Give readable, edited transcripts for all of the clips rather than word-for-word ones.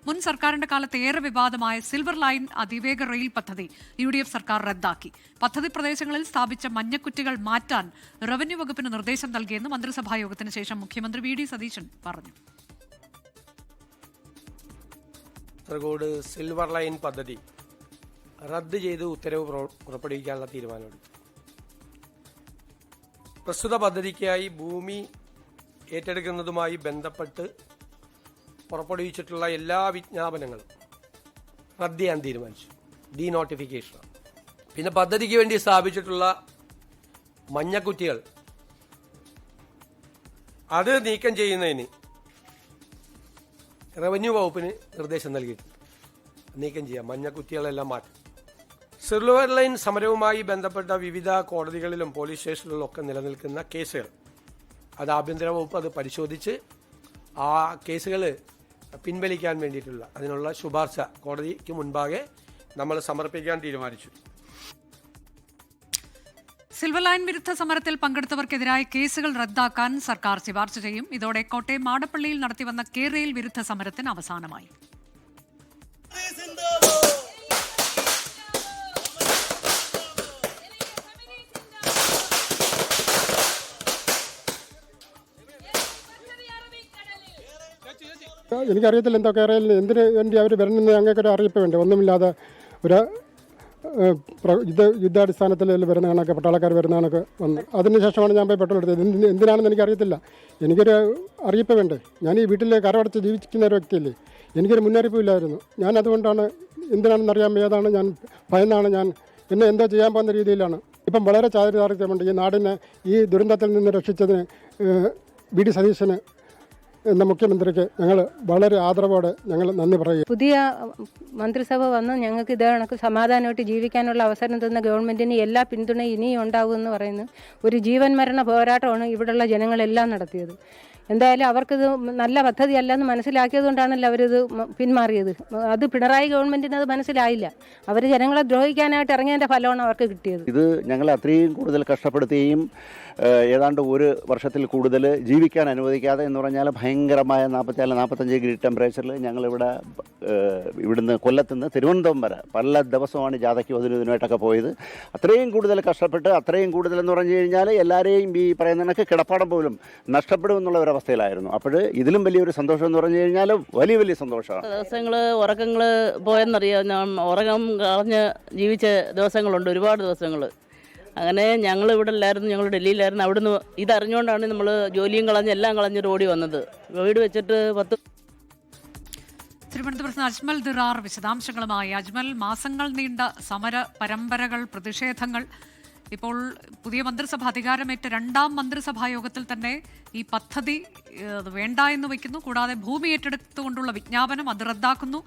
മുൻ സർക്കാരിന്റെ കാലത്ത് ഏറെ വിവാദമായ സിൽവർ ലൈൻ അതിവേഗ റെയിൽ പദ്ധതി UDF സർക്കാർ റദ്ദാക്കി. പദ്ധതി പ്രദേശങ്ങളിൽ സ്ഥാപിച്ച മഞ്ഞക്കുറ്റികൾ മാറ്റാൻ റവന്യൂ വകുപ്പിന് നിർദ്ദേശം നൽകിയെന്ന് മന്ത്രിസഭാ യോഗത്തിന് ശേഷം മുഖ്യമന്ത്രി VD സതീശൻ പറഞ്ഞു. കാസർഗോഡ് സിൽവർ ലൈൻ പദ്ധതി റദ്ദ് ചെയ്ത് ഉത്തരവ് പുറപ്പെടുവിക്കാനുള്ള തീരുമാനമെടുത്തു. പ്രസ്തുത പദ്ധതിക്കായി ഭൂമി ഏറ്റെടുക്കുന്നതുമായി ബന്ധപ്പെട്ട് പുറപ്പെടുവിച്ചിട്ടുള്ള എല്ലാ വിജ്ഞാപനങ്ങളും റദ്ദ് ചെയ്യാൻ തീരുമാനിച്ചു. ഡീനോട്ടിഫിക്കേഷൻ. പിന്നെ പദ്ധതിക്ക് വേണ്ടി സ്ഥാപിച്ചിട്ടുള്ള മഞ്ഞക്കുറ്റികൾ അത് നീക്കം ചെയ്യുന്നതിന് റവന്യൂ വകുപ്പിന് നിർദ്ദേശം നൽകിയിട്ടുണ്ട്. നീക്കം ചെയ്യാം, മഞ്ഞക്കുറ്റികളെല്ലാം മാറ്റും. സിൽവർ ലൈൻ സമരവുമായി ബന്ധപ്പെട്ട വിവിധ കോടതികളിലും പോലീസ് സ്റ്റേഷനുകളിലും ഒക്കെ നിലനിൽക്കുന്ന കേസുകൾ അത് ആഭ്യന്തര വകുപ്പ് അത് പരിശോധിച്ച് ആ കേസുകൾ പിൻവലിക്കാൻ വേണ്ടിയിട്ടുള്ള അതിനുള്ള ശുപാർശ കോടതിക്ക് മുൻപാകെ നമ്മൾ സമർപ്പിക്കാൻ തീരുമാനിച്ചു. സിൽവർ ലൈൻ വിരുദ്ധ സമരത്തിൽ പങ്കെടുത്തവർക്കെതിരായ കേസുകൾ റദ്ദാക്കാൻ സർക്കാർ ശുപാർശ ചെയ്യും. ഇതോടെ കോട്ടയം മാടപ്പള്ളിയിൽ നടത്തിവന്ന കേരയിൽ വിരുദ്ധ സമരത്തിന് അവസാനമായി. എനിക്കറിയത്തില്ല എന്താ കേരളയിൽ എന്തിനു വേണ്ടി അവർ വരണമെന്ന് ഞങ്ങൾക്കൊരു അറിയിപ്പ് വേണ്ടി. ഒന്നുമില്ലാതെ ഒരു യുദ്ധാടിസ്ഥാനത്തിൽ വരുന്ന കണക്ക് പട്ടാളക്കാർ വരുന്ന കണക്ക് വന്നു. അതിനുശേഷമാണ് ഞാൻ പോയി പെട്രോൾ എടുത്തത്. എന്തിനാണെന്ന് എനിക്കറിയത്തില്ല. എനിക്കൊരു അറിയിപ്പ് വേണ്ടേ. ഞാൻ ഈ വീട്ടിൽ കരമടച്ച് ജീവിക്കുന്ന ഒരു വ്യക്തിയല്ലേ. എനിക്കൊരു മുന്നറിയിപ്പില്ലായിരുന്നു. ഞാൻ അതുകൊണ്ടാണ് എന്തിനാണെന്നറിയാൻ ഏതാണ് ഞാൻ ഭയന്നാണ് ഞാൻ എന്നെ എന്തോ ചെയ്യാൻ പോകുന്ന രീതിയിലാണ്. ഇപ്പം വളരെ ചാരിതാർത്ഥ്യമുണ്ട്. ഈ നാടിനെ ഈ ദുരന്തത്തിൽ നിന്ന് രക്ഷിച്ചതിന് VD സതീശന് എന്ന മുഖ്യമന്ത്രിക്ക് ഞങ്ങൾ വളരെ ആദരവോടെ ഞങ്ങൾ നന്ദി പറയുക. പുതിയ മന്ത്രിസഭ വന്ന് ഞങ്ങൾക്ക് ഇതേ കണക്ക് സമാധാനമായിട്ട് ജീവിക്കാനുള്ള അവസരം തന്ന ഗവൺമെൻറ്റിന് എല്ലാ പിന്തുണയും ഇനിയും ഉണ്ടാകുമെന്ന് പറയുന്നു. ഒരു ജീവൻ മരണ പോരാട്ടമാണ് ഇവിടെയുള്ള ജനങ്ങളെല്ലാം നടത്തിയത്. എന്തായാലും അവർക്കിത് നല്ല പദ്ധതിയല്ല എന്ന് മനസ്സിലാക്കിയത് കൊണ്ടാണല്ലോ അവരിത് പിന്മാറിയത്. അത് പിണറായി ഗവൺമെൻറ്റിന് അത് മനസ്സിലായില്ല. അവർ ജനങ്ങളെ ദ്രോഹിക്കാനായിട്ട് ഇറങ്ങിയതിൻ്റെ ഫലമാണ് അവർക്ക് കിട്ടിയത്. ഇത് ഞങ്ങളെ അത്രയും കൂടുതൽ കഷ്ടപ്പെടുത്തുകയും ഏതാണ്ട് ഒരു വർഷത്തിൽ കൂടുതൽ ജീവിക്കാൻ അനുവദിക്കാതെ എന്ന് പറഞ്ഞാൽ ഭയങ്കരമായ 44-45 ഡിഗ്രി ടെമ്പറേച്ചറിൽ ഞങ്ങളിവിടെ ഇവിടുന്ന് കൊല്ലത്തുനിന്ന് തിരുവനന്തപുരം വരെ പല ദിവസമാണ് ജാഥയ്ക്കും ഇതിനുമായിട്ടൊക്കെ പോയത്. അത്രയും കൂടുതൽ കഷ്ടപ്പെട്ട് അത്രയും കൂടുതലെന്ന് പറഞ്ഞു കഴിഞ്ഞാൽ എല്ലാവരെയും ഈ പറയുന്ന കണക്ക് കിടപ്പാടം പോലും നഷ്ടപ്പെടുമെന്നുള്ള ഒരവസ്ഥയിലായിരുന്നു. അപ്പോൾ ഇതിലും വലിയൊരു സന്തോഷം എന്ന് പറഞ്ഞു കഴിഞ്ഞാൽ വലിയ സന്തോഷമാണ്. ദിവസങ്ങൾ ഉറക്കങ്ങൾ പോയെന്നറിയാം. ഞാൻ ഉറക്കം കളഞ്ഞ് ജീവിച്ച ദിവസങ്ങളുണ്ട്, ഒരുപാട് ദിവസങ്ങൾ. അങ്ങനെ ഞങ്ങൾ ഇവിടെ ഇല്ലായിരുന്നു, ഞങ്ങൾ ഡൽഹിയിലായിരുന്നു. അവിടുന്ന് ഇതറിഞ്ഞുകൊണ്ടാണ് നമ്മൾ ജോലിയും കളഞ്ഞ് എല്ലാം കളഞ്ഞിട്ട് ഓടി വന്നത്. വീട് വെച്ചിട്ട് തിരുവനന്തപുരത്ത് അജ്മൽ ദിറാർ വിശദാംശങ്ങളുമായി. അജ്മൽ, മാസങ്ങൾ നീണ്ട സമര പരമ്പരകൾ, പ്രതിഷേധങ്ങൾ, ഇപ്പോൾ പുതിയ മന്ത്രിസഭ അധികാരമേറ്റ രണ്ടാം മന്ത്രിസഭാ യോഗത്തിൽ തന്നെ ഈ പദ്ധതി വേണ്ട എന്ന് വയ്ക്കുന്നു. കൂടാതെ ഭൂമി ഏറ്റെടുത്തുകൊണ്ടുള്ള വിജ്ഞാപനം അത് റദ്ദാക്കുന്നു.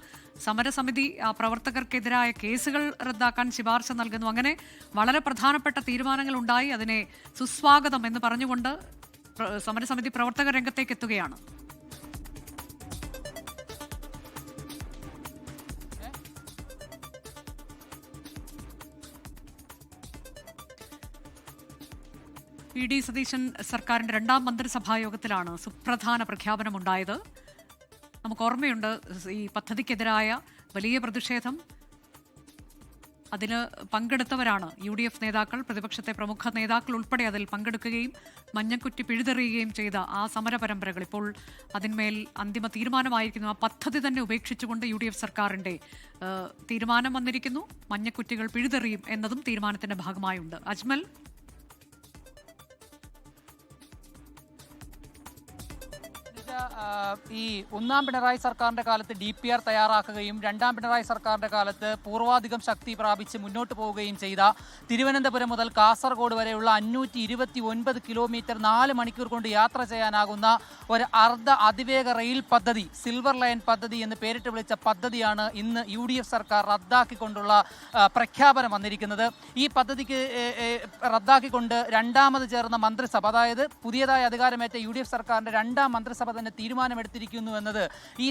സമരസമിതി പ്രവർത്തകർക്കെതിരായ കേസുകൾ റദ്ദാക്കാൻ ശുപാർശ നൽകുന്നു. അങ്ങനെ വളരെ പ്രധാനപ്പെട്ട തീരുമാനങ്ങൾ ഉണ്ടായി. അതിനെ സുസ്വാഗതം എന്ന് പറഞ്ഞുകൊണ്ട് സമരസമിതി പ്രവർത്തകർ രംഗത്തേക്ക് എത്തുകയാണ്. VD സതീശൻ സർക്കാരിന്റെ രണ്ടാം മന്ത്രിസഭാ യോഗത്തിലാണ് സുപ്രധാന പ്രഖ്യാപനമുണ്ടായത്. നമുക്ക് ഓർമ്മയുണ്ട് ഈ പദ്ധതിക്കെതിരായ വലിയ പ്രതിഷേധം. അതിന് പങ്കെടുത്തവരാണ് UDF നേതാക്കൾ, പ്രതിപക്ഷത്തെ പ്രമുഖ നേതാക്കൾ ഉൾപ്പെടെ അതിൽ പങ്കെടുക്കുകയും മഞ്ഞക്കുറ്റി പിഴുതെറിയുകയും ചെയ്ത ആ സമര പരമ്പരകൾ ഇപ്പോൾ അതിന്മേൽ അന്തിമ തീരുമാനമായിരിക്കുന്നു. ആ പദ്ധതി തന്നെ ഉപേക്ഷിച്ചുകൊണ്ട് UDF സർക്കാരിന്റെ തീരുമാനം വന്നിരിക്കുന്നു. മഞ്ഞക്കുറ്റികൾ പിഴുതെറിയും എന്നതും തീരുമാനത്തിന്റെ ഭാഗമായുണ്ട്. അജ്മൽ, ഈ ഒന്നാം പിണറായി സർക്കാരിന്റെ കാലത്ത് DPR തയ്യാറാക്കുകയും രണ്ടാം പിണറായി സർക്കാരിന്റെ കാലത്ത് പൂർവാധികം ശക്തി പ്രാപിച്ച് മുന്നോട്ട് പോവുകയും ചെയ്ത തിരുവനന്തപുരം മുതൽ കാസർഗോഡ് വരെയുള്ള 529 കിലോമീറ്റർ 4 മണിക്കൂർ കൊണ്ട് യാത്ര ചെയ്യാനാകുന്ന ഒരു അർദ്ധ അതിവേഗ റെയിൽ പദ്ധതി, സിൽവർ ലൈൻ പദ്ധതി എന്ന് പേരിട്ട് വിളിച്ച പദ്ധതിയാണ് ഇന്ന് UDF സർക്കാർ റദ്ദാക്കിക്കൊണ്ടുള്ള പ്രഖ്യാപനം വന്നിരിക്കുന്നത്. ഈ പദ്ധതിക്ക് റദ്ദാക്കിക്കൊണ്ട് രണ്ടാമത് ചേർന്ന മന്ത്രിസഭ, അതായത് പുതിയതായി അധികാരമേറ്റ UDF സർക്കാരിന്റെ രണ്ടാം മന്ത്രിസഭ തന്നെ തീരുമാനമെടുത്തിരിക്കുന്നു എന്നത് ഈ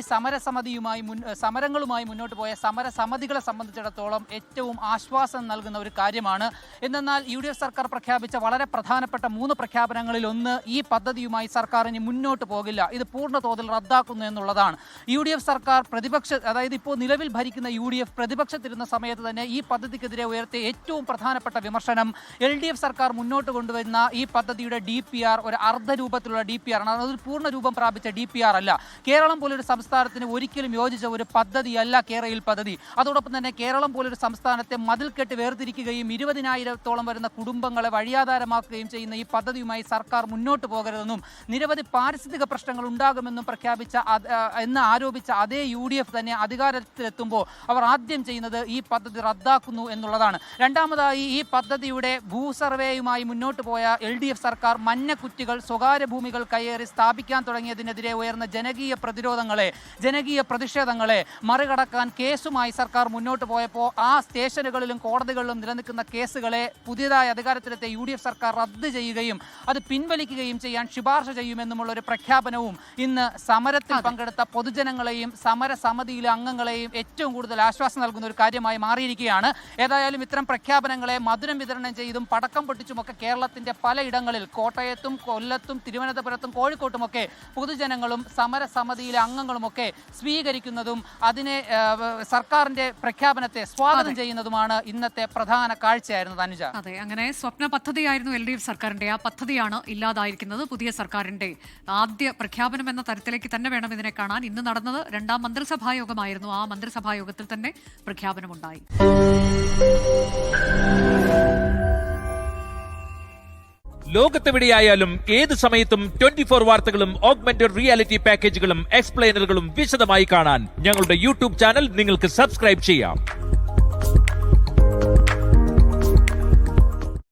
സമരങ്ങളുമായി മുന്നോട്ട് പോയ സമരസമിതികളെ സംബന്ധിച്ചിടത്തോളം ഏറ്റവും ആശ്വാസം നൽകുന്ന ഒരു കാര്യമാണ്. എന്നാൽ UDF സർക്കാർ പ്രഖ്യാപിച്ച വളരെ പ്രധാനപ്പെട്ട 3 പ്രഖ്യാപനങ്ങളിൽ ഒന്ന് ഈ പദ്ധതിയുമായി സർക്കാർ ഇനി മുന്നോട്ട് പോകില്ല, ഇത് പൂർണ്ണ തോതിൽ റദ്ദാക്കുന്നു എന്നുള്ളതാണ്. UDF സർക്കാർ അതായത് ഇപ്പോൾ നിലവിൽ ഭരിക്കുന്ന UDF പ്രതിപക്ഷത്തിരുന്ന സമയത്ത് തന്നെ ഈ പദ്ധതിക്കെതിരെ ഉയർത്തിയ ഏറ്റവും പ്രധാനപ്പെട്ട വിമർശനം LDF സർക്കാർ മുന്നോട്ട് കൊണ്ടുവരുന്ന ഈ പദ്ധതിയുടെ DPR ഒരു അർദ്ധരൂപത്തിലുള്ള DPR ആണ്. അതൊരു പൂർണ്ണ രൂപം പ്രാപിച്ച DPR അല്ല. കേരളം പോലൊരു സംസ്ഥാനത്തിന് ഒരിക്കലും യോജിച്ച ഒരു പദ്ധതിയല്ല കേരയിൽ പദ്ധതി. അതോടൊപ്പം തന്നെ കേരളം പോലൊരു സംസ്ഥാനത്തെ മതിൽ കെട്ടി വേർതിരിക്കുകയും 20,000-ഓളം വരുന്ന കുടുംബങ്ങളെ വഴിയാധാരമാക്കുകയും ചെയ്യുന്ന ഈ പദ്ധതിയുമായി സർക്കാർ മുന്നോട്ട് പോകരുതെന്നും നിരവധി പാരിസ്ഥിതിക പ്രശ്നങ്ങൾ ഉണ്ടാകുമെന്നും എന്ന് ആരോപിച്ച അതേ UDF തന്നെ അധികാരത്തിലെത്തുമ്പോൾ അവർ ആദ്യം ചെയ്യുന്നത് ഈ പദ്ധതി റദ്ദാക്കുന്നു എന്നുള്ളതാണ്. രണ്ടാമതായി ഈ പദ്ധതിയുടെ ഭൂസർവേയുമായി മുന്നോട്ട് പോയ LDF സർക്കാർ മഞ്ഞക്കുറ്റികൾ സ്വകാര്യ ഭൂമികൾ കയ്യേറി സ്ഥാപിക്കാൻ തുടങ്ങിയതിനെതിരെ ഉയർന്ന ജനകീയ പ്രതിഷേധങ്ങളെ മറികടക്കാൻ കേസുമായി സർക്കാർ മുന്നോട്ട് പോയപ്പോൾ ആ സ്റ്റേഷനുകളിലും കോടതികളിലും നിലനിൽക്കുന്ന കേസുകളെ പുതിയതായി അധികാരത്തിലെത്തിയ UDF സർക്കാർ റദ്ദ് ചെയ്യുകയും അത് പിൻവലിക്കുകയും ചെയ്യാൻ ശുപാർശ ചെയ്യുമെന്നുമുള്ള ഒരു പ്രഖ്യാപനവും ഇന്ന് സമരത്തിൽ പങ്കെടുത്ത പൊതുജനങ്ങളെയും സമരസമിതിയിലെ അംഗങ്ങളെയും ഏറ്റവും കൂടുതൽ ആശ്വാസം നൽകുന്ന ഒരു കാര്യമായി മാറിയിരിക്കുകയാണ്. ഏതായാലും ഇത്തരം പ്രഖ്യാപനങ്ങളെ മധുരം വിതരണം ചെയ്തും പടക്കം പൊട്ടിച്ചുമൊക്കെ കേരളത്തിന്റെ പലയിടങ്ങളിൽ കോട്ടയത്തും കൊല്ലത്തും തിരുവനന്തപുരത്തും കോഴിക്കോട്ടുമൊക്കെ പൊതുജനങ്ങളും സമരസമിതിയിലെ അംഗങ്ങളുമൊക്കെ സ്വീകരിക്കുന്നതും അതിനെ സർക്കാരിന്റെ പ്രഖ്യാപനത്തെ സ്വാഗതം ചെയ്യുന്നതുമാണ് ഇന്നത്തെ പ്രധാന കാഴ്ചയായിരുന്നു അനുജ. അതെ, അങ്ങനെ സ്വപ്ന പദ്ധതിയായിരുന്നു LDF സർക്കാരിന്റെ. ആ പദ്ധതിയാണ് ഇല്ലാതായിരിക്കുന്നത്. പുതിയ സർക്കാരിന്റെ ആദ്യ പ്രഖ്യാപനം എന്ന തരത്തിലേക്ക് തന്നെ വേണം ഇതിനെ കാണാൻ. ഇന്ന് നടന്നത് 2ാം മന്ത്രിസഭാ യോഗമായിരുന്നു. ആ മന്ത്രിസഭാ യോഗത്തിൽ തന്നെ പ്രഖ്യാപനമുണ്ടായി. ലോകത്തെവിടെയായാലും ഏത് സമയത്തും 24 വാർത്തകളും ഓഗ്മെന്റഡ് റിയാലിറ്റി പാക്കേജുകളും എക്സ്പ്ലെയിനറുകളും വിശദമായി കാണാൻ ഞങ്ങളുടെ YouTube ചാനൽ നിങ്ങൾക്ക് സബ്സ്ക്രൈബ് ചെയ്യാം.